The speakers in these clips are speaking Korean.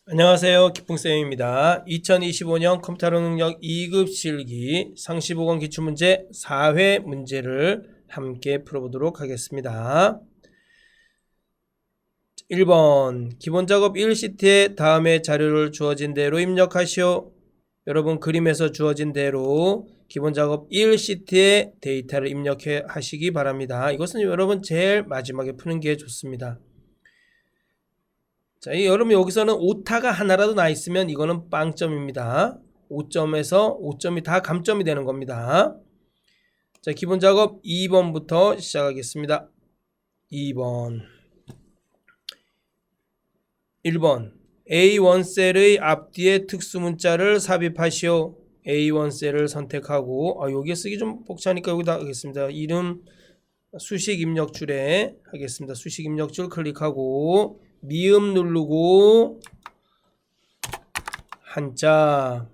안녕하세요. 기풍쌤입니다. 2025년 컴퓨터 능력 2급 실기 상시 보건 기출문제 4회 문제를 함께 풀어보도록 하겠습니다. 1번 기본작업 1시트에 다음에 자료를 주어진 대로 입력하시오. 여러분 그림에서 주어진 대로 기본작업 1시트에 데이터를 입력해 하시기 바랍니다. 이것은 여러분 제일 마지막에 푸는 게 좋습니다. 자, 여러분 여기서는 오타가 하나라도 나 있으면 이거는 빵점입니다. 5점에서 5점이 다 감점이 되는 겁니다. 자, 기본 작업 2번부터 시작하겠습니다. 2번 1번 A1 셀의 앞뒤에 특수 문자를 삽입하시오. A1 셀을 선택하고 여기에 쓰기 좀 벅차니까 여기다 하겠습니다. 이름 수식 입력줄에 하겠습니다. 수식 입력줄 클릭하고 미음 누르고 한자.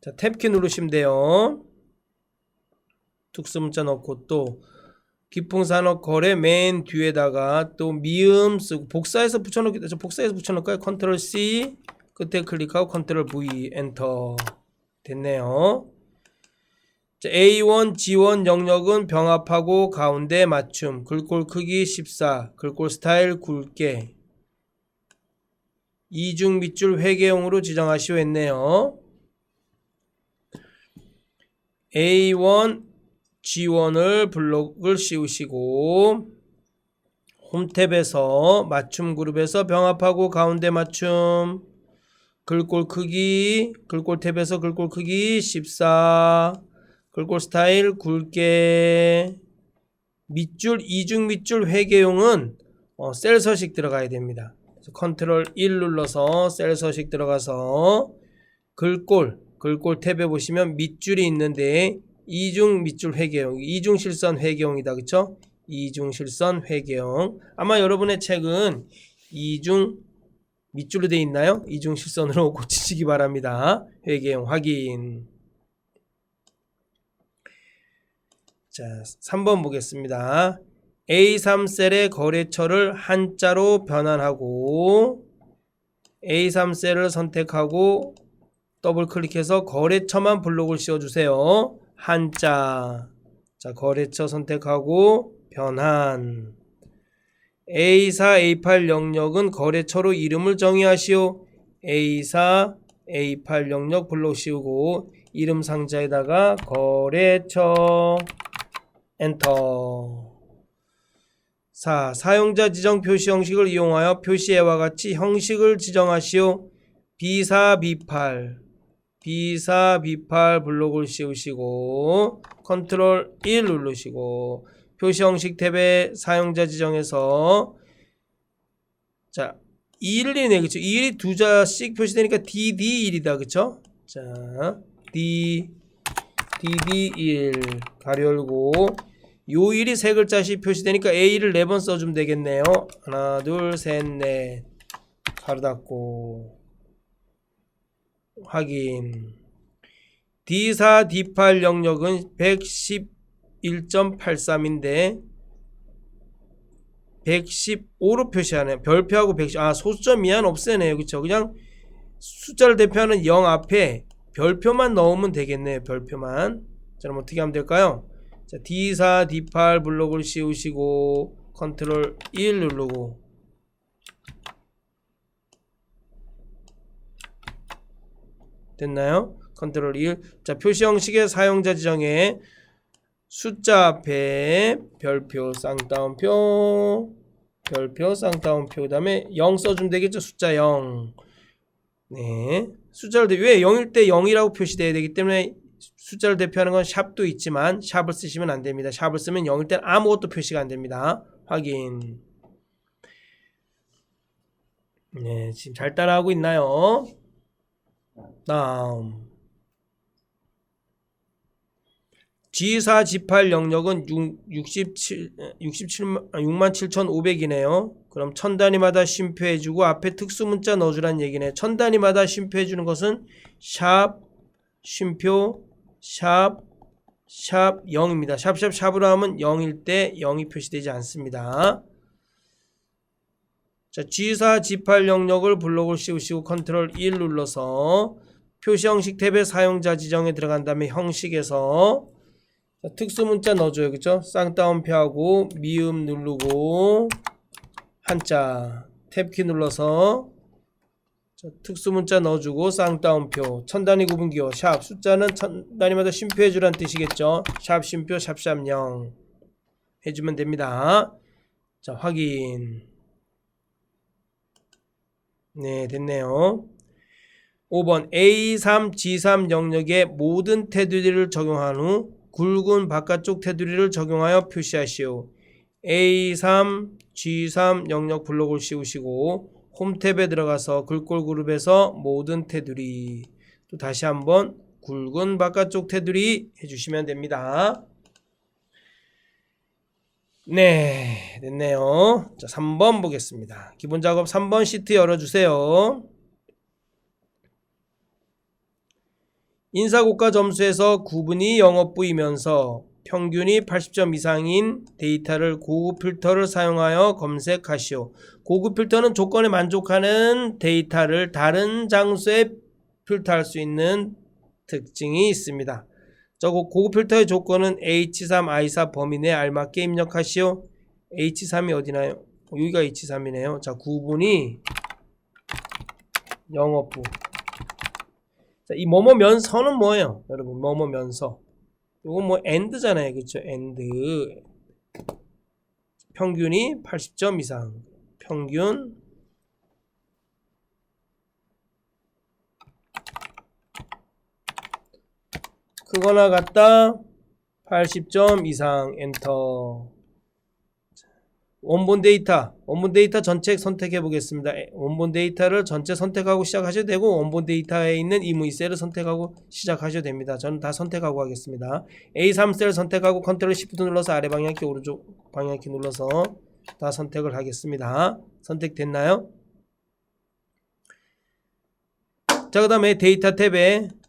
자, 탭키 누르시면 돼요. 특수문자 넣고 또 기풍산업 거래 맨 뒤에다가 또 미음 쓰고 복사해서 붙여놓기, 복사해서 붙여놓을까요? 컨트롤 C 끝에 클릭하고 컨트롤 V 엔터. 됐네요. 자, A1, G1 영역은 병합하고 가운데 맞춤, 글꼴 크기 14, 글꼴 스타일 굵게, 이중 밑줄 회계형으로 지정하시오 했네요. A1, G1을 블록을 씌우시고 홈탭에서 맞춤 그룹에서 병합하고 가운데 맞춤, 글꼴 크기, 글꼴 탭에서 글꼴 크기 14, 글꼴 스타일 굵게, 밑줄 이중 밑줄 회계용은 셀 서식 들어가야 됩니다. 컨트롤 1 눌러서 셀 서식 들어가서 글꼴 탭에 보시면 밑줄이 있는데 이중 밑줄 회계용, 이중 실선 회계용이다. 그쵸? 이중 실선 회계용. 아마 여러분의 책은 이중 밑줄로 되어 있나요? 이중 실선으로 고치시기 바랍니다. 회계용 확인. 자, 3번 보겠습니다. A3 셀의 거래처를 한자로 변환하고 A3 셀을 선택하고 더블 클릭해서 거래처만 블록을 씌워주세요. 한자. 자, 거래처 선택하고 변환. A4, A8 영역은 거래처로 이름을 정의하시오. A4, A8 영역 블록 씌우고 이름 상자에다가 거래처 엔터. 4. 사용자 지정 표시 형식을 이용하여 표시에와 같이 형식을 지정하시오. B4, B8 블록을 씌우시고 컨트롤 1 누르시고 표시 형식 탭에 사용자 지정해서 자 212네 그쵸? 2일이 두 자씩 표시되니까 DD1이다 그쵸? 자 DD1 가로 열고 요 1이 세 글자씩 표시되니까 A를 4번 써주면 되겠네요. 하나 둘 셋 넷 가로 닫고 확인. D4, D8 영역은 111.83인데 115로 표시하네요. 별표하고 110, 소수점 이하는 없애네요. 그쵸? 그냥 숫자를 대표하는 0 앞에 별표만 넣으면 되겠네요. 별표만. 자, 그럼 어떻게 하면 될까요? 자, D4, D8 블록을 씌우시고 컨트롤 1 누르고 됐나요? 컨트롤 1. 자, 표시 형식의 사용자 지정에 숫자 앞에 별표 쌍따옴표 그 다음에 0 써주면 되겠죠? 숫자 0. 네. 숫자를 왜 0일 때 0이라고 표시되어야 되기 때문에 숫자를 대표하는 건 샵도 있지만 샵을 쓰시면 안 됩니다. 샵을 쓰면 0일 때는 아무것도 표시가 안 됩니다. 확인. 네, 지금 잘 따라하고 있나요? 다음 G4, G8 영역은 67,500이네요. 그럼 1000단위마다 쉼표해주고 앞에 특수문자 넣어주란 얘기네. 1000단위마다 쉼표해주는 것은 샵, 쉼표, 샵 0입니다. 샵, 샵으로 하면 0일 때 0이 표시되지 않습니다. 자, G4, G8 영역을 블록을 씌우시고 컨트롤 1 눌러서 표시 형식 탭에 사용자 지정에 들어간 다음에 형식에서 특수 문자 넣어줘요. 그쵸? 쌍따옴표하고 미음 누르고 한자 탭키 눌러서 특수 문자 넣어주고 쌍따옴표 천단위 구분기호 샵 숫자는 천단위마다 쉼표해주란 뜻이겠죠. 샵 쉼표 샵샵 0 해주면 됩니다. 자, 확인. 네, 됐네요. 5번 A3, G3 영역의 모든 테두리를 적용한 후 굵은 바깥쪽 테두리를 적용하여 표시하시오. A3, G3 영역 블록을 씌우시고 홈 탭에 들어가서 글꼴 그룹에서 모든 테두리 또 다시 한번 굵은 바깥쪽 테두리 해주시면 됩니다. 네, 됐네요. 자, 3번 보겠습니다. 기본 작업 3번 시트 열어주세요. 인사고과 점수에서 구분이 영업부이면서 평균이 80점 이상인 데이터를 고급 필터를 사용하여 검색하시오. 고급 필터는 조건에 만족하는 데이터를 다른 장소에 필터할 수 있는 특징이 있습니다. 고급 필터의 조건은 H3, I4 범위 내에 알맞게 입력하시오. H3이 어디나요? 여기가 H3이네요. 자, 구분이 영업부. 자, 이 뭐뭐 면서는 뭐예요? 여러분, 뭐뭐 면서. 이거 뭐 AND잖아요. 그렇죠? AND. 평균이 80점 이상. 평균 크거나 같다 80점 이상 엔터. 원본 데이터 전체 선택해 보겠습니다. 원본 데이터를 전체 선택하고 시작하셔도 되고 원본 데이터에 있는 이무이 셀을 선택하고 시작하셔도 됩니다. 저는 다 선택하고 하겠습니다. A3 셀 선택하고 컨트롤 시프트 눌러서 아래 방향키 오른쪽 방향키 눌러서 다 선택을 하겠습니다. 선택됐나요? 자, 그 다음에 데이터 탭에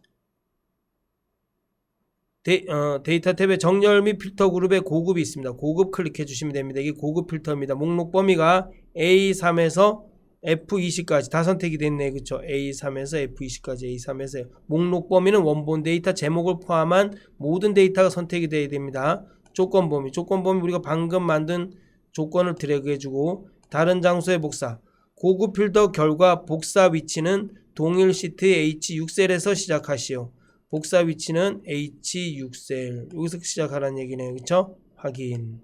데이터 탭에 정렬 및 필터 그룹에 고급이 있습니다. 고급 클릭해 주시면 됩니다. 이게 고급 필터입니다. 목록 범위가 A3에서 F20까지 다 선택이 됐네. 그쵸? A3에서 F20까지 A3에서 목록 범위는 원본 데이터 제목을 포함한 모든 데이터가 선택이 되어야 됩니다. 조건 범위 우리가 방금 만든 조건을 드래그 해주고 다른 장소에 복사. 고급 필터 결과 복사 위치는 동일 시트의 H6셀에서 시작하시오. 복사 위치는 H6셀 여기서 시작하라는 얘기네요. 그쵸? 확인.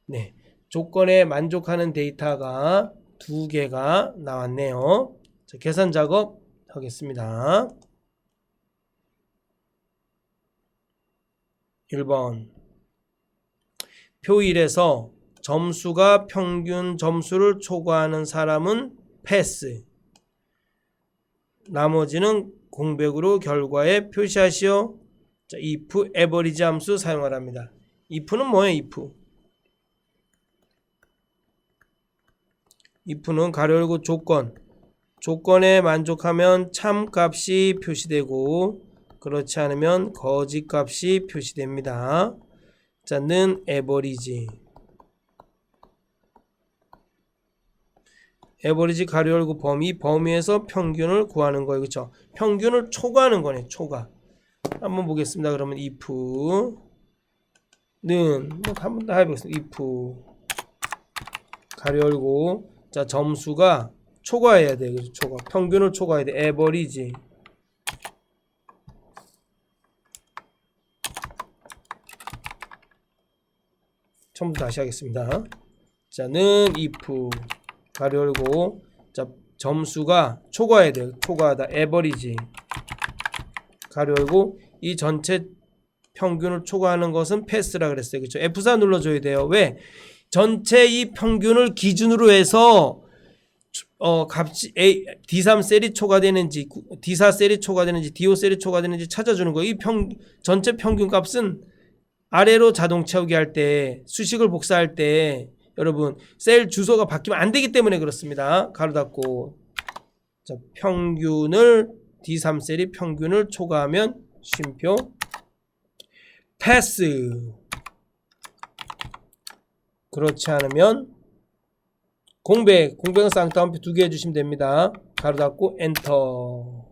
네, 조건에 만족하는 데이터가 2개가 나왔네요. 자, 계산 작업 하겠습니다. 1번 표 1에서 점수가 평균 점수를 초과하는 사람은 패스, 나머지는 공백으로 결과에 표시하시오. 자, if average 함수 사용하랍니다. if는 뭐예요? if는 가로 열고 조건에 만족하면 참값이 표시되고 그렇지 않으면 거짓값이 표시됩니다. 자, 는 average 가로 열고 범위에서 평균을 구하는 거예요. 그쵸? 평균을 초과하는 거네. 초과. 한번 보겠습니다. 그러면 if는 한번 더 해보겠습니다. if 가로 열고 자, 점수가 초과해야 돼. 그죠? 초과. 평균을 초과해야 돼. average 처음부터 다시 하겠습니다. 자, 는 if 가로 열고 자, 점수가 초과해야 돼요. 초과하다. average 가로 열고 이 전체 평균을 초과하는 것은 패스라 그랬어요. 그렇죠? F4 눌러줘야 돼요. 왜? 전체 이 평균을 기준으로 해서 값이 D3 셀이 초과되는지 D4 셀이 초과되는지 D5 셀이 초과되는지 찾아주는 거예요. 이 전체 평균 값은 아래로 자동 채우기 할 때 수식을 복사할 때 여러분 셀 주소가 바뀌면 안 되기 때문에 그렇습니다. 가로 닫고 자, 평균을 D3 셀이 평균을 초과하면 쉼표 패스, 그렇지 않으면 공백은 쌍따옴표 2개 해주시면 됩니다. 가로 닫고 엔터.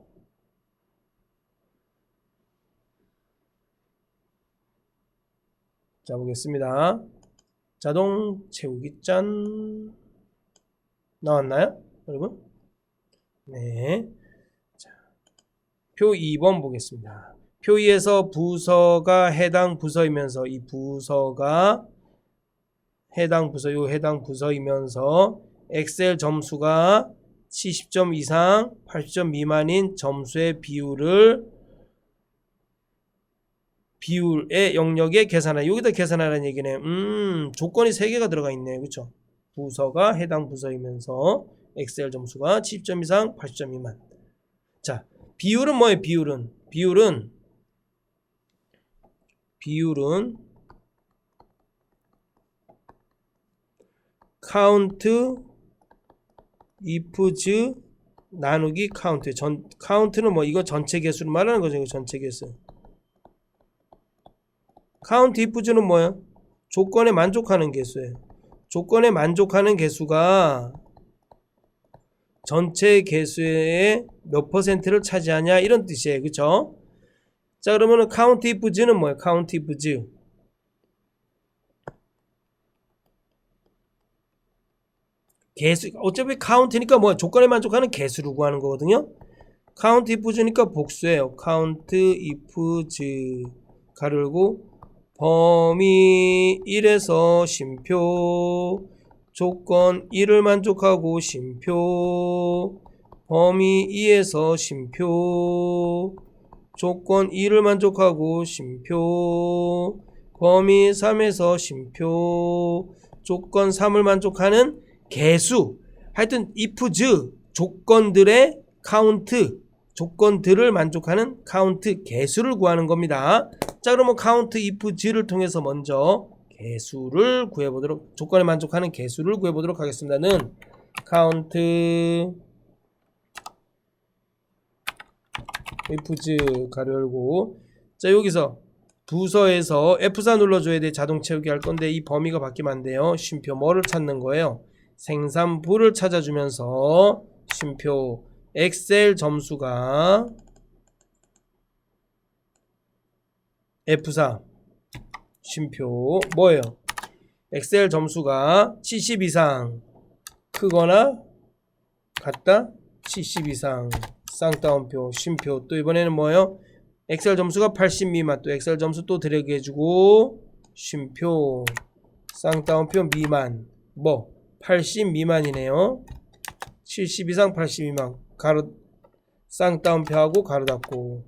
자, 보겠습니다. 자동 채우기 짠. 나왔나요, 여러분? 네. 자, 표 2번 보겠습니다. 표 2에서 부서가 해당 부서이면서 이 부서가 해당 부서이면서 엑셀 점수가 70점 이상 80점 미만인 점수의 비율의 영역에 계산하라. 여기다 계산하라는 얘기네. 조건이 3개가 들어가 있네. 그쵸? 부서가 해당 부서이면서 엑셀 점수가 70점 이상 80점 미만. 자, 비율은 뭐예요? 비율은 카운트 ifs 나누기 카운트. 카운트는 뭐 이거 전체 개수를 말하는 거죠. 이거 전체 개수. 카운트 ifs는 뭐예요? 조건에 만족하는 개수예요. 조건에 만족하는 개수가 전체 개수의 몇 퍼센트를 차지하냐 이런 뜻이에요. 그쵸? 자, 그러면은 카운트 ifs는 뭐예요? 카운트 ifs 개수, 어차피 카운트니까 뭐 조건에 만족하는 개수를 구하는 거거든요. 카운트 ifs니까 복수예요. 카운트 ifs 가로 열고 범위 1에서 쉼표 조건 1을 만족하고 쉼표 범위 2에서 쉼표 조건 2를 만족하고 쉼표 범위 3에서 쉼표 조건 3을 만족하는 개수. 하여튼 ifs 조건들의 카운트, 조건들을 만족하는 카운트 개수를 구하는 겁니다. 자, 그러면 카운트 ifs를 통해서 먼저 개수를 구해보도록, 조건에 만족하는 개수를 구해보도록 하겠습니다. 는 카운트 ifs 가로 열고, 자, 여기서 부서에서 F4 눌러줘야 돼. 자동 채우기 할 건데 이 범위가 바뀌면 안 돼요. 쉼표 뭐를 찾는 거예요? 생산부를 찾아주면서 쉼표 엑셀 점수가 F4 쉼표 뭐예요? 엑셀 점수가 70 이상 크거나 같다 70 이상 쌍따옴표 쉼표. 또 이번에는 뭐예요? 엑셀 점수가 80 미만. 또 엑셀 점수 또 들어가게 해주고 쉼표 쌍따옴표 미만. 뭐 80 미만이네요. 70 이상 80 미만 가로 쌍따옴표하고 가로 닫고.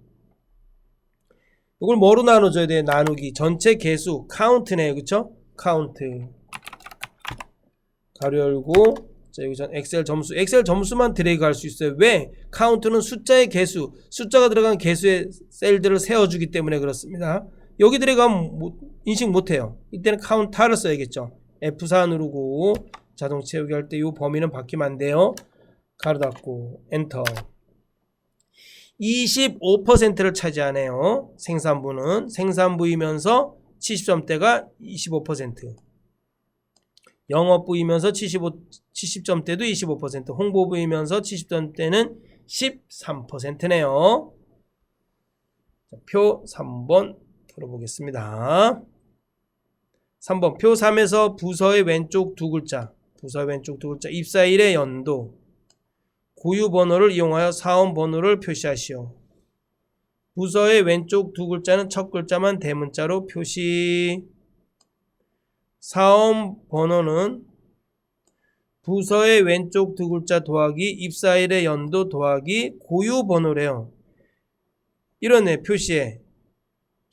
이걸 뭐로 나눠줘야 돼? 나누기. 전체 개수 카운트네요. 그쵸? 카운트 가로 열고, 자, 여기서 엑셀 점수만 드래그 할 수 있어요. 왜? 카운트는 숫자의 개수, 숫자가 들어간 개수의 셀들을 세워주기 때문에 그렇습니다. 여기 들어가면 인식 못해요. 이때는 카운트를 써야겠죠. F4 누르고 자동 채우기 할 때 이 범위는 바뀌면 안 돼요. 가로 닫고 엔터. 25%를 차지하네요. 생산부이면서 70점대가 25%, 영업부이면서 70점대도 25%, 홍보부이면서 70점대는 13%네요. 표 3번 풀어보겠습니다. 3번 표 3에서 부서의 왼쪽 두 글자, 입사일의 연도, 고유번호를 이용하여 사원번호를 표시하시오. 부서의 왼쪽 두 글자는 첫 글자만 대문자로 표시. 사원번호는 부서의 왼쪽 두 글자 더하기 입사일의 연도 더하기 고유번호래요. 이러네. 표시에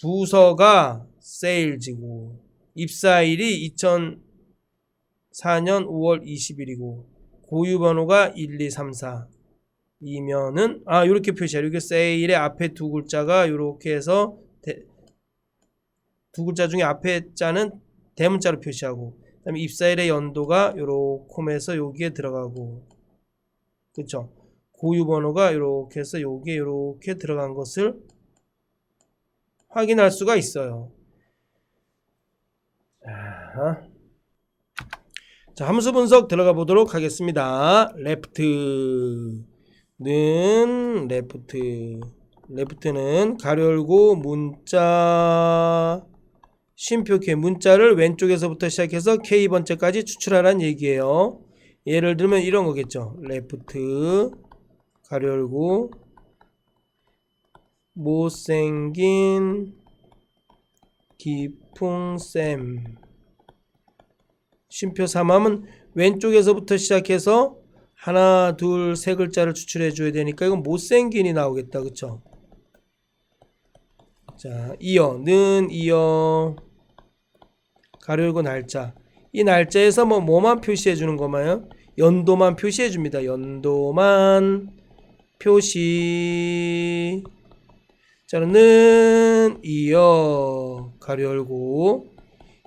부서가 세일즈고 입사일이 2004년 5월 20일이고 고유번호가 1234 이면은 요렇게 표시해. 이렇게 세일의 앞에 두 글자가 요렇게 해서 두 글자 중에 앞에 자는 대문자로 표시하고, 그 다음에 입사일의 연도가 요렇게 해서 여기에 들어가고, 그쵸? 고유번호가 요렇게 해서 여기에 요렇게 들어간 것을 확인할 수가 있어요. 자, 함수 분석 들어가 보도록 하겠습니다. left는 가로 열고 문자 쉼표 K 문자를 왼쪽에서부터 시작해서 K번째까지 추출하라는 얘기예요. 예를 들면 이런 거겠죠. left 가로 열고 못생긴 기풍쌤 쉼표 3하면 왼쪽에서부터 시작해서 하나 둘 세 글자를 추출해 줘야 되니까 이건 못생긴이 나오겠다. 그쵸? 자, 이어는 이어 가로 열고 날짜 이 날짜에서 뭐만 표시해 주는 거마요? 연도만 표시해 줍니다. 연도만 표시 자는 이어 가로 열고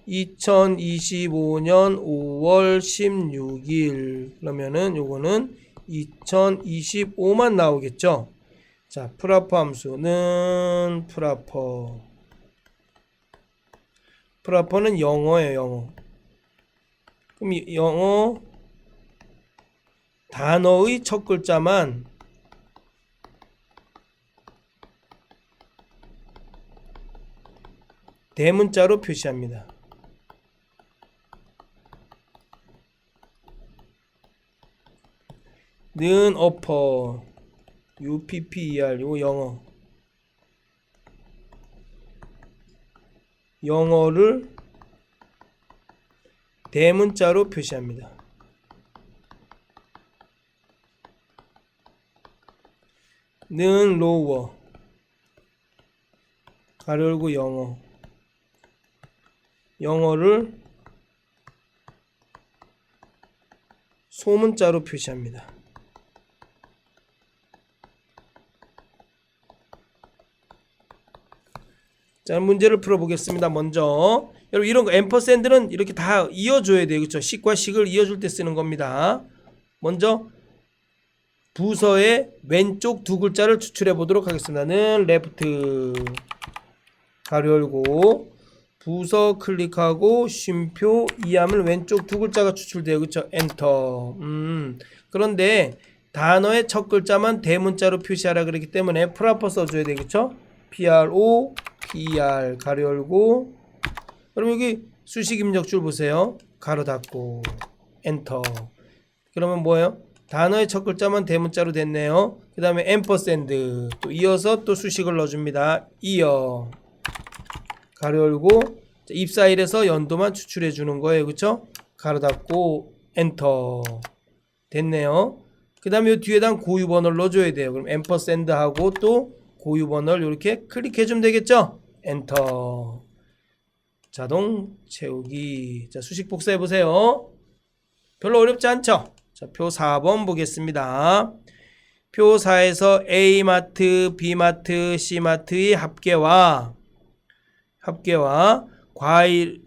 2025년 5월 16일 그러면은 요거는 2025만 나오겠죠. 자, 프라퍼 함수는 프라퍼는 영어예요. 영어. 그럼 이 영어 단어의 첫 글자만 대문자로 표시합니다. 는 upper upper 요 영어를 대문자로 표시합니다. 는 lower 가로 열고 영어를 소문자로 표시합니다. 자, 문제를 풀어보겠습니다. 먼저 여러분 이런 거 앰퍼샌드는 이렇게 다 이어줘야 돼요. 그렇죠? 식과 식을 이어줄 때 쓰는 겁니다. 먼저 부서의 왼쪽 두 글자를 추출해 보도록 하겠습니다. 는 레프트 가로 열고 부서 클릭하고 쉼표 이하면 왼쪽 두 글자가 추출돼요. 그렇죠? 엔터. 그런데 단어의 첫 글자만 대문자로 표시하라 그랬기 때문에 프라퍼 써줘야 되겠죠? PRO PR 가로 열고 그럼 여기 수식 입력줄 보세요. 가로 닫고 엔터. 그러면 뭐예요? 단어의 첫 글자만 대문자로 됐네요. 그 다음에 앰퍼샌드 또 이어서 또 수식을 넣어줍니다. 이어 가로 열고 입사일에서 연도만 추출해 주는 거예요. 그쵸? 가로 닫고 엔터 됐네요. 그 다음에 이 뒤에다 고유 번호를 넣어줘야 돼요. 그럼 앰퍼샌드 하고 또 고유 번호를 이렇게 클릭해 주면 되겠죠? 엔터 자동 채우기. 자, 수식 복사해 보세요. 별로 어렵지 않죠? 자, 표 4번 보겠습니다. 표 4에서 A마트, B마트, C마트의 합계와 과일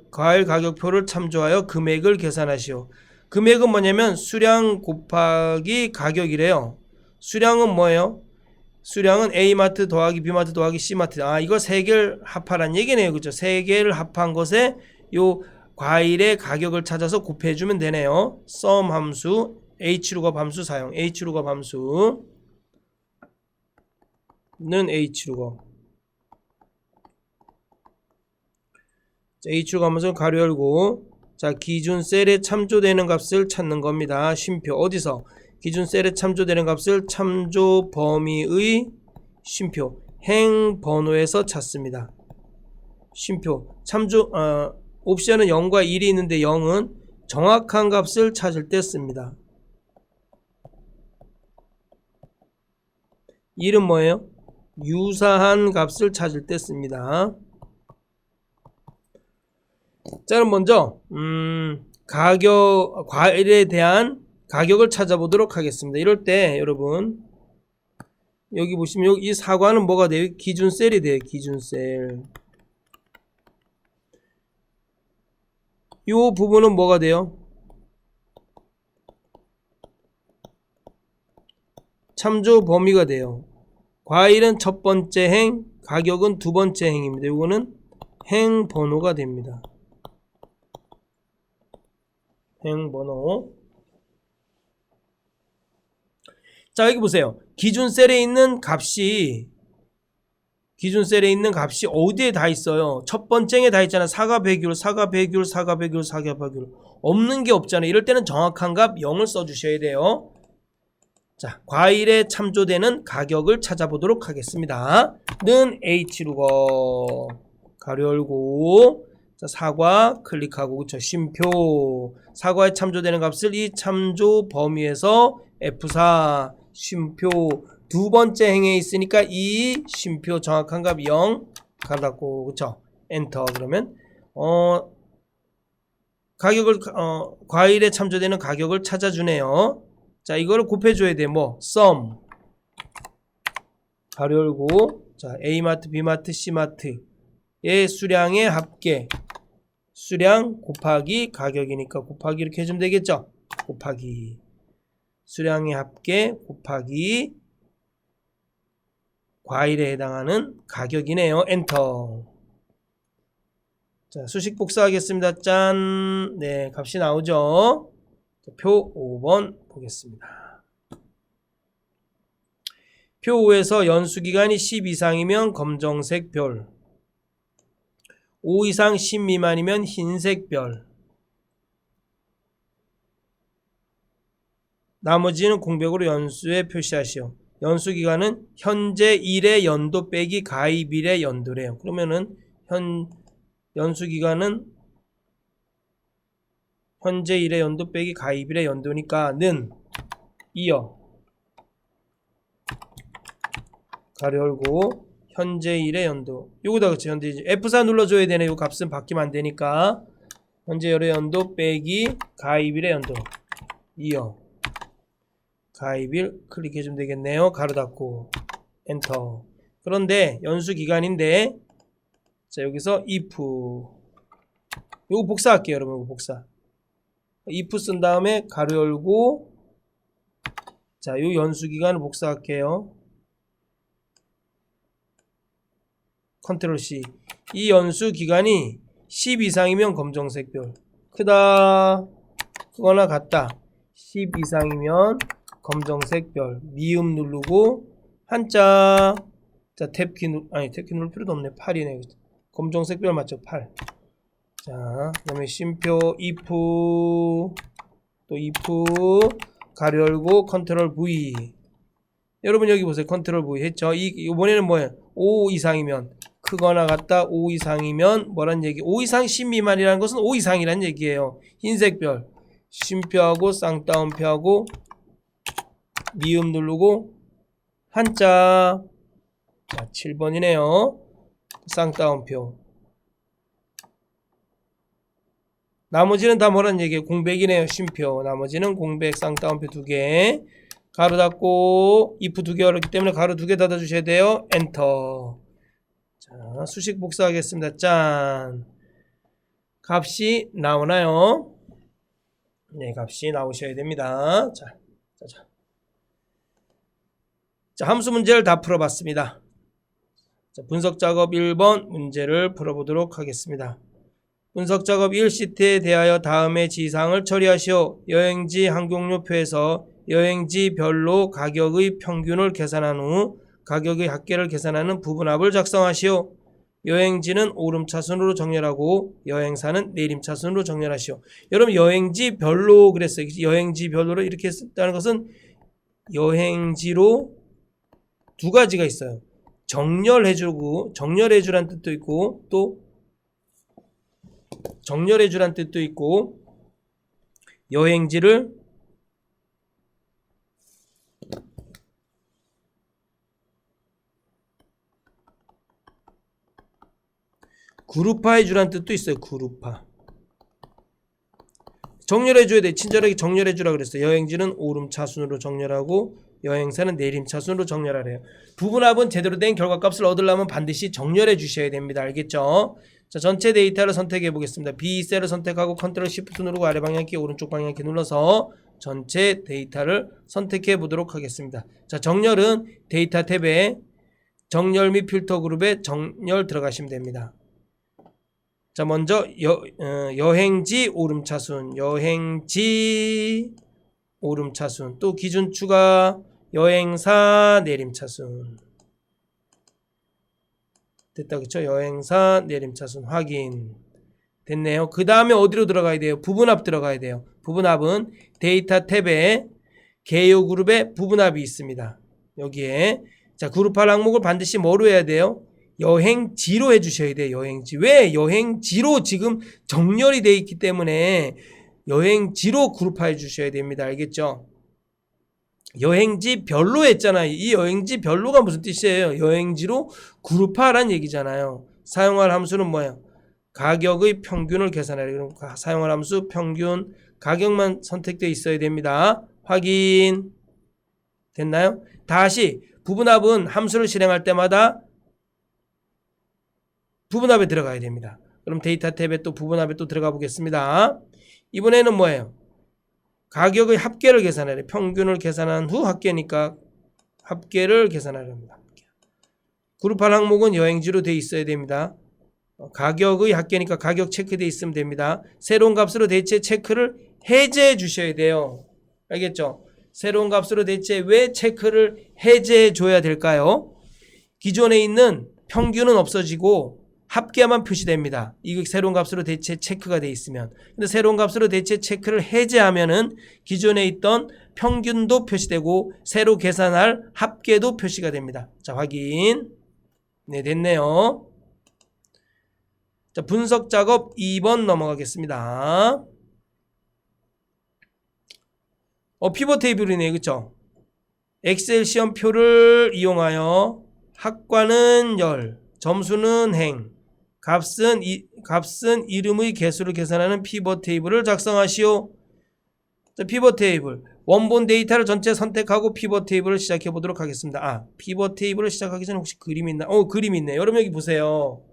가격표를 참조하여 금액을 계산하시오. 금액은 뭐냐면 수량 곱하기 가격이래요. 수량은 뭐예요? 수량은 A마트 더하기 B마트 더하기 C마트. 이거 세 개를 합하란 얘기네요. 그죠? 세 개를 합한 것에 요 과일의 가격을 찾아서 곱해주면 되네요. sum 함수, hlookup 함수 사용. hlookup 함수는 hlookup. 자, hlookup 함수는 가로 열고 자, 기준 셀에 참조되는 값을 찾는 겁니다. 쉼표 어디서? 기준 셀에 참조되는 값을 참조 범위의 쉼표 행 번호에서 찾습니다. 쉼표 참조 옵션은 0과 1이 있는데 0은 정확한 값을 찾을 때 씁니다. 1은 뭐예요? 유사한 값을 찾을 때 씁니다. 자, 그럼 먼저 과일에 대한 가격을 찾아보도록 하겠습니다. 이럴 때 여러분 여기 보시면 여기 이 사과는 뭐가 돼요? 기준셀이 돼요. 기준셀. 이 부분은 뭐가 돼요? 참조 범위가 돼요. 과일은 첫 번째 행, 가격은 두 번째 행입니다. 이거는 행 번호가 됩니다. 행번호. 자, 여기 보세요. 기준셀에 있는 값이 어디에 다 있어요? 첫 번째에 다 있잖아. 사가 배율, 사가 배율, 사가 배율, 사가 배율. 없는 게 없잖아요. 이럴 때는 정확한 값 0을 써주셔야 돼요. 자, 과일에 참조되는 가격을 찾아보도록 하겠습니다. 는 H루거 가로 열고, 자, 사과 클릭하고, 그쵸, 쉼표. 사과에 참조되는 값을 이 참조 범위에서 F4 쉼표. 두 번째 행에 있으니까 이 쉼표 정확한 값 0 가로 닫고, 그쵸, 엔터. 그러면 가격을 과일에 참조되는 가격을 찾아주네요. 자, 이거를 곱해줘야 돼. 뭐 sum 가로 열고, 자, A마트, B마트, C마트의 수량의 합계, 수량 곱하기 가격이니까 곱하기 이렇게 해주면 되겠죠. 곱하기 수량의 합계 곱하기 과일에 해당하는 가격이네요. 엔터. 자, 수식 복사하겠습니다. 짠. 네, 값이 나오죠. 자, 표 5번 보겠습니다. 표 5에서 연수기간이 10 이상이면 검정색 별, 5 이상 10 미만이면 흰색 별, 나머지는 공백으로 연수에 표시하시오. 연수기간은 현재 일의 연도 빼기 가입일의 연도래요. 그러면은 연수기간은 현재 일의 연도 빼기 가입일의 연도니까 는 이어 가로 열고 현재 일의 연도. 요거다, 그치? 현재 F4 눌러줘야 되네. 요 값은 바뀌면 안 되니까. 현재 일의 연도 빼기 가입일의 연도. 이어 가입일 클릭해주면 되겠네요. 가로 닫고 엔터. 그런데 연수기간인데, 자, 여기서 if, 요거 복사할게요. 여러분, 요거 복사. if 쓴 다음에 가로 열고, 자, 요 연수기간을 복사할게요. 컨트롤 C. 이 연수기간이 10 이상이면 검정색 별, 크다 크거나 같다 10 이상이면 검정색 별, 미음 누르고 한자, 자, 탭키 누를 필요도 없네. 8이네. 검정색 별 맞죠? 8. 자, 그 다음에 쉼표 if, 또 if 가로 열고 컨트롤 V. 여러분 여기 보세요. 컨트롤 V 했죠? 이번에는 뭐예요? 5 이상이면 크거나 같다. 5 이상이면 뭐란 얘기? 5 이상 10 미만이라는 것은 5 이상이란 얘기예요. 흰색 별, 쉼표하고 쌍따옴표하고 미음 누르고 한자. 자, 7번이네요. 쌍따옴표. 나머지는 다 뭐란 얘기예요? 공백이네요. 쉼표. 나머지는 공백, 쌍따옴표 2개. 가로 닫고 if 2개 어렵기 때문에 가로 2개 닫아 주셔야 돼요. 엔터. 자, 수식 복사하겠습니다. 짠. 값이 나오나요? 네, 값이 나오셔야 됩니다. 자, 함수 문제를 다 풀어봤습니다. 자, 분석작업 1번 문제를 풀어보도록 하겠습니다. 분석작업 1시트에 대하여 다음의 지상을 처리하시오. 여행지 항공료표에서 여행지별로 가격의 평균을 계산한 후 가격의 합계를 계산하는 부분합을 작성하시오. 여행지는 오름차순으로 정렬하고 여행사는 내림차순으로 정렬하시오. 여러분 여행지별로 그랬어요. 여행지별로 이렇게 했다는 것은 여행지로 두 가지가 있어요. 정렬해주고 정렬해주란 뜻도 있고 또 정렬해주란 뜻도 있고 여행지를 그룹화해주란 뜻도 있어요. 그룹화. 정렬해줘야 돼. 친절하게 정렬해주라 그랬어요. 여행지는 오름차순으로 정렬하고 여행사는 내림차순으로 정렬하래요. 부분합은 제대로 된 결과값을 얻으려면 반드시 정렬해 주셔야 됩니다. 알겠죠? 자, 전체 데이터를 선택해 보겠습니다. B셀을 선택하고 컨트롤 Shift 누르고 아래 방향키 오른쪽 방향키 눌러서 전체 데이터를 선택해 보도록 하겠습니다. 자, 정렬은 데이터 탭에 정렬 및 필터 그룹에 정렬 들어가시면 됩니다. 자, 먼저 여행지 오름차순, 여행지 오름차순, 또 기준 추가 여행사 내림차순. 됐다, 그쵸? 여행사 내림차순 확인 됐네요. 그 다음에 어디로 들어가야 돼요? 부분합 들어가야 돼요. 부분합은 데이터 탭에 개요 그룹에 부분합이 있습니다. 여기에 자, 그룹할 항목을 반드시 뭐로 해야 돼요? 여행지로 해주셔야 돼요. 여행지. 왜? 여행지로 지금 정렬이 되어 있기 때문에 여행지로 그룹화해 주셔야 됩니다. 알겠죠? 여행지 별로 했잖아요. 이 여행지 별로가 무슨 뜻이에요? 여행지로 그룹화라는 얘기잖아요. 사용할 함수는 뭐예요? 가격의 평균을 계산하래. 그럼 사용할 함수 평균 가격만 선택되어 있어야 됩니다. 확인 됐나요? 다시 부분합은 함수를 실행할 때마다 부분합에 들어가야 됩니다. 그럼 데이터 탭에 또 부분합에 또 들어가 보겠습니다. 이번에는 뭐예요? 가격의 합계를 계산하래. 평균을 계산한 후 합계니까 합계를 계산하렵니다. 그룹할 항목은 여행지로 되어 있어야 됩니다. 가격의 합계니까 가격 체크되어 있으면 됩니다. 새로운 값으로 대체 체크를 해제해 주셔야 돼요. 알겠죠? 새로운 값으로 대체 왜 체크를 해제해 줘야 될까요? 기존에 있는 평균은 없어지고 합계만 표시됩니다. 이거 새로운 값으로 대체 체크가 되어 있으면. 근데 새로운 값으로 대체 체크를 해제하면은 기존에 있던 평균도 표시되고 새로 계산할 합계도 표시가 됩니다. 자, 확인. 네, 됐네요. 자, 분석 작업 2번 넘어가겠습니다. 피벗 테이블이네요. 그쵸? 엑셀 시험표를 이용하여 학과는 열, 점수는 행, 값은 이름의 개수를 계산하는 피벗 테이블을 작성하시오. 자, 피벗 테이블. 원본 데이터를 전체 선택하고 피벗 테이블을 시작해 보도록 하겠습니다. 피벗 테이블을 시작하기 전에 혹시 그림이 있나? 그림이 있네요. 여러분 여기 보세요.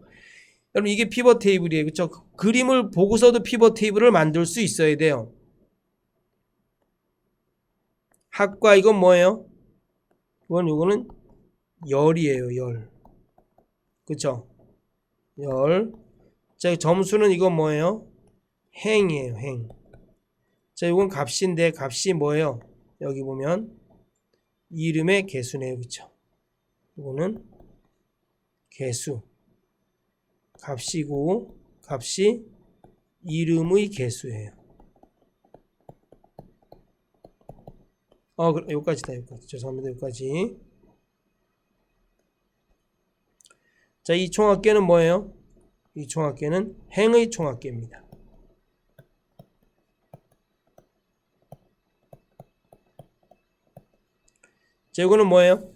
여러분 이게 피벗 테이블이에요. 그쵸? 그림을 보고서도 피벗 테이블을 만들 수 있어야 돼요. 학과 이건 뭐예요? 요거는 열이에요. 열. 그쵸? 열. 자, 점수는 이건 뭐예요? 행이에요. 행. 자, 이건 값인데 값이 뭐예요? 여기 보면 이름의 개수네요. 그쵸? 이거는 개수. 값이고 값이 이름의 개수예요. 여기까지다. 여기까지. 죄송합니다. 여기까지. 자, 이 총합계는 뭐예요? 이 총합계는 행의 총합계입니다. 자, 이거는 뭐예요?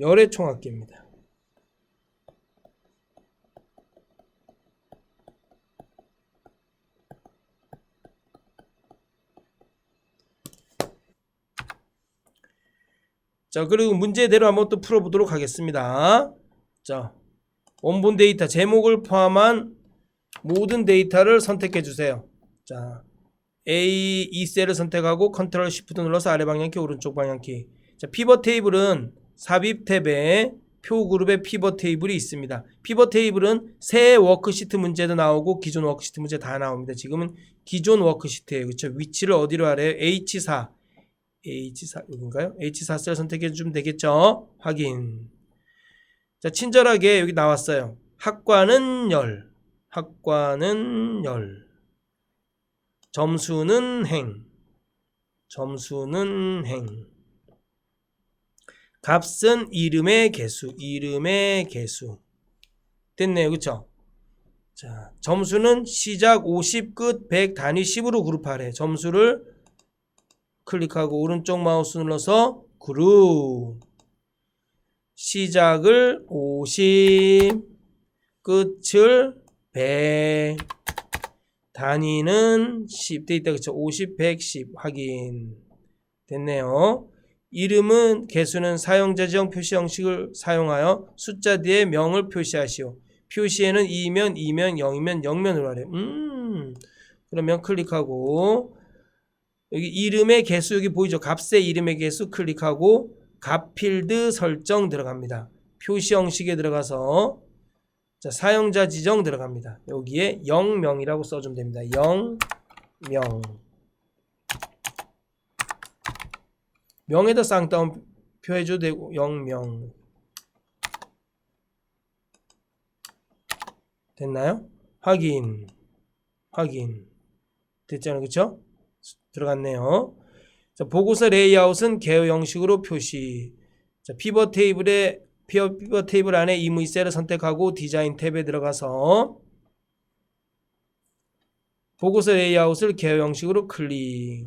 열의 총합계입니다. 자, 그리고 문제대로 한번 또 풀어보도록 하겠습니다. 자, 원본 데이터 제목을 포함한 모든 데이터를 선택해 주세요. 자, A 2셀을 선택하고 컨트롤 쉬프트 눌러서 아래 방향키 오른쪽 방향키. 자, 피벗 테이블은 삽입 탭에 표 그룹에 피벗 테이블이 있습니다. 피벗 테이블은 새 워크시트 문제도 나오고 기존 워크시트 문제 다 나옵니다. 지금은 기존 워크시트예요. 그렇죠? 위치를 어디로 하래요? H4 여긴가요? H4셀 선택해 주면 되겠죠? 확인. 자, 친절하게 여기 나왔어요. 학과는 열. 학과는 열. 점수는 행. 점수는 행. 값은 이름의 개수. 이름의 개수. 됐네요. 그쵸? 자, 점수는 시작 50, 끝 100, 단위 10으로 그룹하래. 점수를 클릭하고 오른쪽 마우스 눌러서 그룹. 시작을 50, 끝을 100, 단위는 10 돼 있다. 그쵸? 50, 100, 10 확인. 됐네요. 이름은 개수는 사용자 지정 표시 형식을 사용하여 숫자 뒤에 명을 표시하시오. 표시에는 2면 2면 0이면 0면으로 하래. 그러면 클릭하고 여기 이름의 개수 여기 보이죠? 값의 이름의 개수 클릭하고 값 필드 설정 들어갑니다. 표시 형식에 들어가서 자, 사용자 지정 들어갑니다. 여기에 0명이라고 써주면 됩니다. 0명. 명에다 쌍따옴 표해줘도 되고 0명. 됐나요? 확인. 됐잖아요. 그쵸? 들어갔네요. 자, 보고서 레이아웃은 개요 형식으로 표시. 자, 피벗 테이블 안에 임의 셀을 선택하고 디자인 탭에 들어가서 보고서 레이아웃을 개요 형식으로 클릭.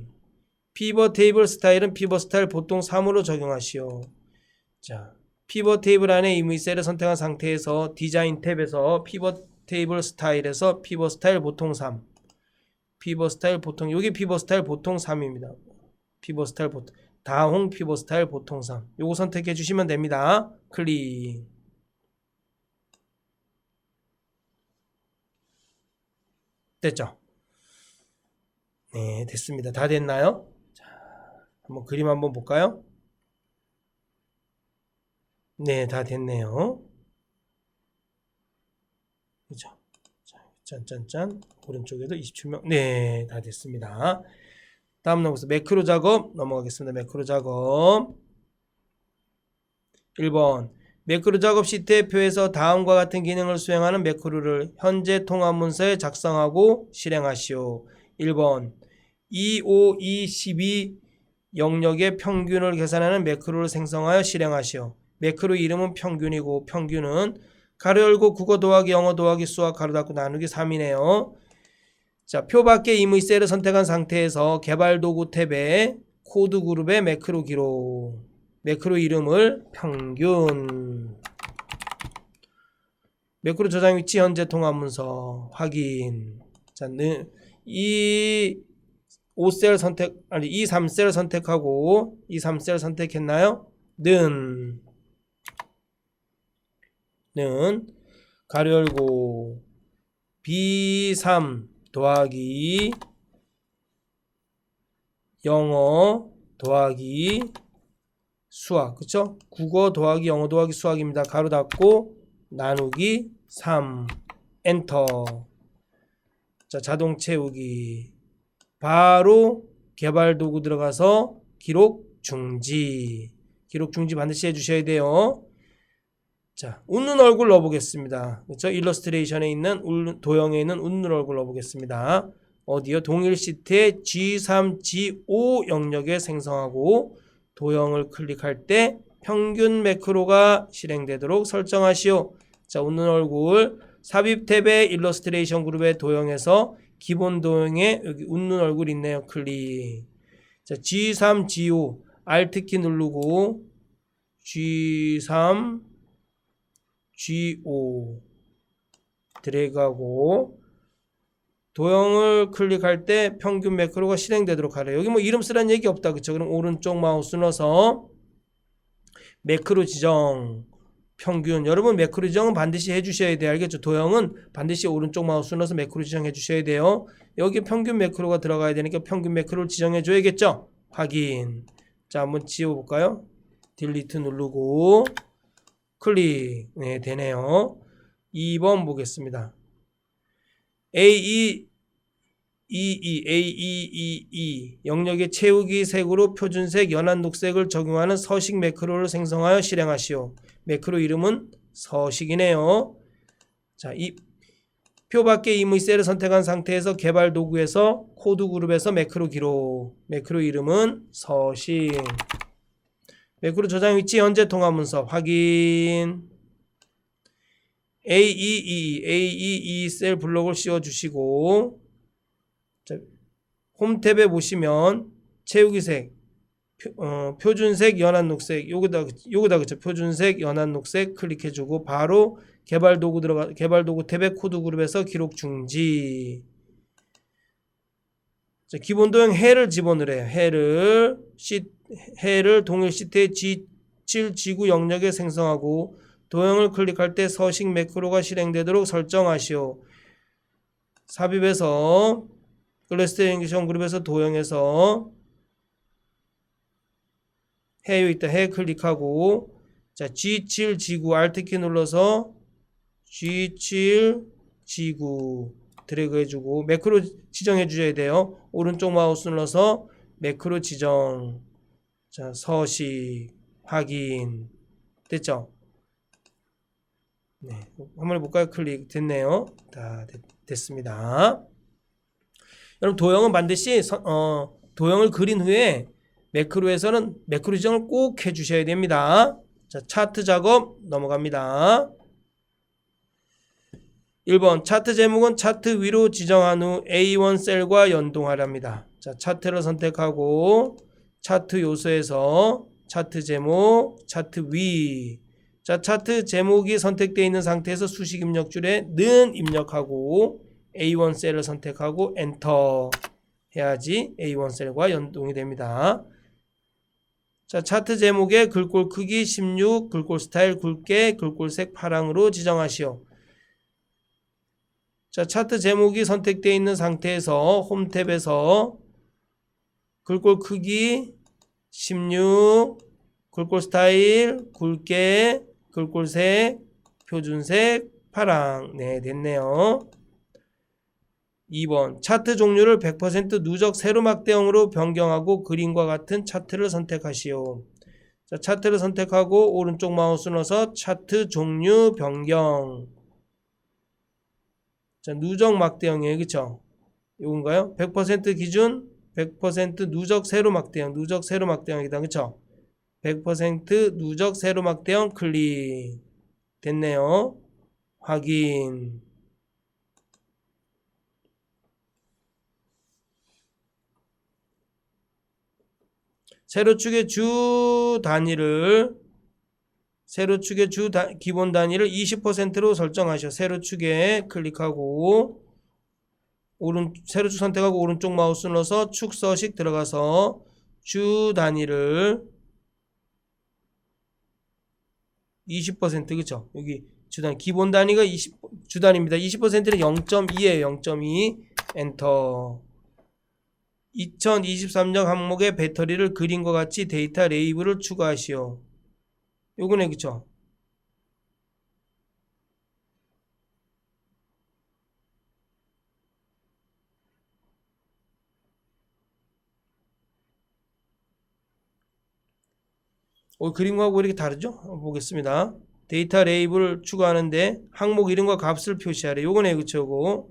피벗 테이블 스타일은 피벗 스타일 보통 3으로 적용하시오. 자, 피벗 테이블 안에 임의 셀을 선택한 상태에서 디자인 탭에서 피벗 테이블 스타일에서 피벗 스타일 보통 3. 피벗 스타일 보통, 여기 피벗 스타일 보통 3입니다. 피벗 스타일 보통, 다홍 피벗 스타일 보통 3. 요거 선택해 주시면 됩니다. 클릭. 됐죠? 네, 됐습니다. 다 됐나요? 자, 한번 그림 한번 볼까요? 네, 다 됐네요. 그죠? 자, 짠짠짠. 오른쪽에도 27명. 네, 다 됐습니다. 다음 넘어가서 매크로 작업 넘어가겠습니다. 매크로 작업. 1번. 매크로 작업 시트의 표에서 다음과 같은 기능을 수행하는 매크로를 현재 통합 문서에 작성하고 실행하시오. 1번. 2, 5, 2, 12 영역의 평균을 계산하는 매크로를 생성하여 실행하시오. 매크로 이름은 평균이고 평균은 가로 열고 국어 더하기 영어 더하기 수학 가로 닫고 나누기 3이네요. 자, 표 밖에 임의 셀을 선택한 상태에서 개발 도구 탭에 코드 그룹의 매크로 기록. 매크로 이름을 평균. 매크로 저장 위치 현재 통합 문서 확인. 자, 이 5셀 선택, 아니 이 3셀 선택하고 이 3셀 선택했나요? 는 가로 열고 B3 더하기 영어 더하기 수학, 그쵸? 국어 더하기 영어 더하기 수학입니다. 가로 닫고 나누기 3 엔터. 자, 자동 채우기. 바로 개발 도구 들어가서 기록 중지. 기록 중지 반드시 해주셔야 돼요. 자, 웃는 얼굴 넣어보겠습니다. 그렇죠? 일러스트레이션에 있는 도형에 있는 웃는 얼굴 넣어보겠습니다. 어디요? 동일 시트의 G3, G5 영역에 생성하고 도형을 클릭할 때 평균 매크로가 실행되도록 설정하시오. 자, 웃는 얼굴 삽입 탭의 일러스트레이션 그룹의 도형에서 기본 도형에 여기 웃는 얼굴 있네요. 클릭. 자, G3, G5 Alt키 누르고 G3, G5 드래그하고 도형을 클릭할 때 평균 매크로가 실행되도록 하래요. 여기 뭐 이름 쓰라는 얘기 없다. 그쵸? 그럼 오른쪽 마우스 눌러서 매크로 지정 평균. 여러분 매크로 지정은 반드시 해주셔야 돼요. 알겠죠? 도형은 반드시 오른쪽 마우스 눌러서 매크로 지정해 주셔야 돼요. 여기 평균 매크로가 들어가야 되니까 평균 매크로를 지정해 줘야겠죠? 확인. 자, 한번 지워볼까요? 딜리트 누르고 클릭. 네, 되네요. 2번 보겠습니다. AEEE 영역의 채우기 색으로 표준색 연한 녹색을 적용하는 서식 매크로를 생성하여 실행하시오. 매크로 이름은 서식이네요. 자, 이 표 밖의 임의 셀을 선택한 상태에서 개발 도구에서 코드 그룹에서 매크로 기록. 매크로 이름은 서식. 매크로 저장 위치 현재 통합 문서 확인. AEE 셀 블록을 씌워 주시고 홈 탭에 보시면 채우기색 표준색 연한 녹색 요거다 그쵸? 표준색 연한 녹색 클릭해 주고 바로 개발 도구 탭의 코드 그룹에서 기록 중지. 자, 기본 도형 해를 집어넣으래요. 해를 동일 시트의 G7, G9 영역에 생성하고 도형을 클릭할 때 서식 매크로가 실행되도록 설정하시오. 삽입에서 일러스트레이션 그룹에서 도형에서 해 여기 있다. 해 클릭하고 자, G7, G9 Alt키 눌러서 G7, G9 드래그 해주고 매크로 지정해 주셔야 돼요. 오른쪽 마우스 눌러서 매크로 지정. 자, 서식 확인 됐죠? 네, 한번 해볼까요? 클릭 됐네요. 다 됐습니다. 여러분 도형은 반드시 도형을 그린 후에 매크로에서는 매크로 지정을 꼭 해주셔야 됩니다. 자, 차트 작업 넘어갑니다. 1번 차트 제목은 차트 위로 지정한 후 A1 셀과 연동하랍니다. 자, 차트를 선택하고 차트 요소에서 차트 제목, 차트 위. 자, 차트 제목이 선택되어 있는 상태에서 수식 입력줄에 는 입력하고 A1 셀을 선택하고 엔터 해야지 A1 셀과 연동이 됩니다. 자, 차트 제목에 글꼴 크기 16, 글꼴 스타일 굵게, 글꼴 색 파랑으로 지정하시오. 자, 차트 제목이 선택되어 있는 상태에서 홈 탭에서 글꼴 크기 16, 글꼴 스타일 굵게, 글꼴 색 표준색 파랑. 네, 됐네요. 2번 차트 종류를 100% 누적 세로막대형으로 변경하고 그림과 같은 차트를 선택하시오. 자, 차트를 선택하고 오른쪽 마우스 눌러서 차트 종류 변경. 자, 누적 막대형이에요. 그쵸? 요건가요? 100% 기준 100% 누적 세로막대형. 누적 세로막대형이다. 그쵸? 100% 누적 세로막대형 클릭. 됐네요. 확인. 세로축의 주 단위를 기본 단위를 20%로 설정하셔. 세로축에 클릭하고 세로축 선택하고 오른쪽 마우스 눌러서 축 서식 들어가서 주 단위를 20% 그쵸? 여기 주단 기본 단위가 20주단입니다. 20%는 0.2예요. 0.2 엔터. 2023년 항목에 배터리를 그림과 같이 데이터 레이블을 추가하시오. 요거네 그쵸? 그림하고 이렇게 다르죠? 보겠습니다. 데이터 레이블을 추가하는데 항목 이름과 값을 표시하래. 요거네 그쵸? 요거.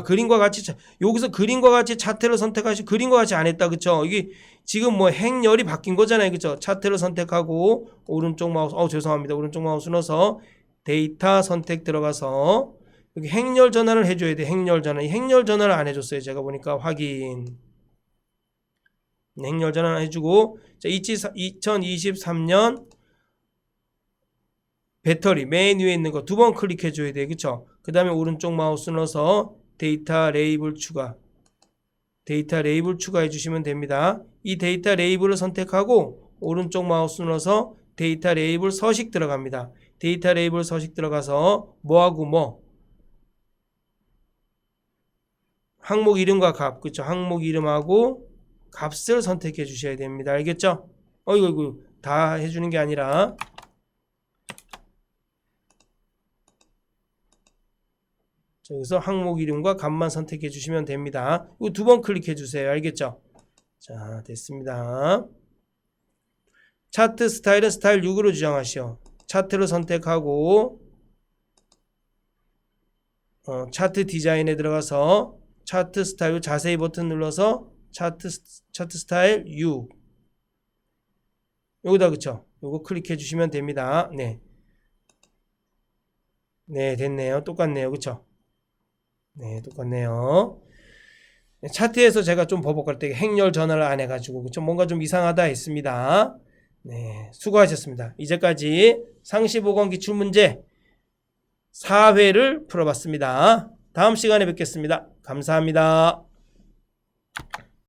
그림과 같이 여기서 그림과 같이 차트를 선택하시고 그림과 같이 안 했다. 그쵸? 이게 지금 뭐 행렬이 바뀐 거잖아요. 그쵸? 차트를 선택하고 오른쪽 마우스 죄송합니다. 오른쪽 마우스 눌러서 데이터 선택 들어가서 여기 행렬 전환을 해줘야 돼. 행렬 전환. 이 행렬 전환을 안 해줬어요. 제가 보니까 확인. 행렬 전환 해주고 자, 2023년 배터리 맨 위에 있는 거 두 번 클릭해 줘야 돼. 그쵸? 그 다음에 오른쪽 마우스 눌러서 데이터 레이블 추가. 데이터 레이블 추가해 주시면 됩니다. 이 데이터 레이블을 선택하고 오른쪽 마우스 눌러서 데이터 레이블 서식 들어갑니다. 데이터 레이블 서식 들어가서 뭐하고 항목 이름과 값. 그쵸? 항목 이름하고 값을 선택해 주셔야 됩니다. 알겠죠? 이거 다 해주는 게 아니라 여기서 항목 이름과 값만 선택해 주시면 됩니다. 이거 두 번 클릭해 주세요. 알겠죠? 자, 됐습니다. 차트 스타일은 스타일 6으로 지정하시오. 차트를 선택하고 차트 디자인에 들어가서 차트 스타일 자세히 버튼 눌러서 차트 스타일 6 여기다 그쵸? 요거 클릭해 주시면 됩니다. 네, 됐네요. 똑같네요. 그쵸? 네, 똑같네요. 차트에서 제가 좀 버벅할 때 행렬 전환을 안 해가지고 좀 뭔가 좀 이상하다 했습니다. 네, 수고하셨습니다. 이제까지 상시보건 기출문제 4회를 풀어봤습니다. 다음 시간에 뵙겠습니다. 감사합니다.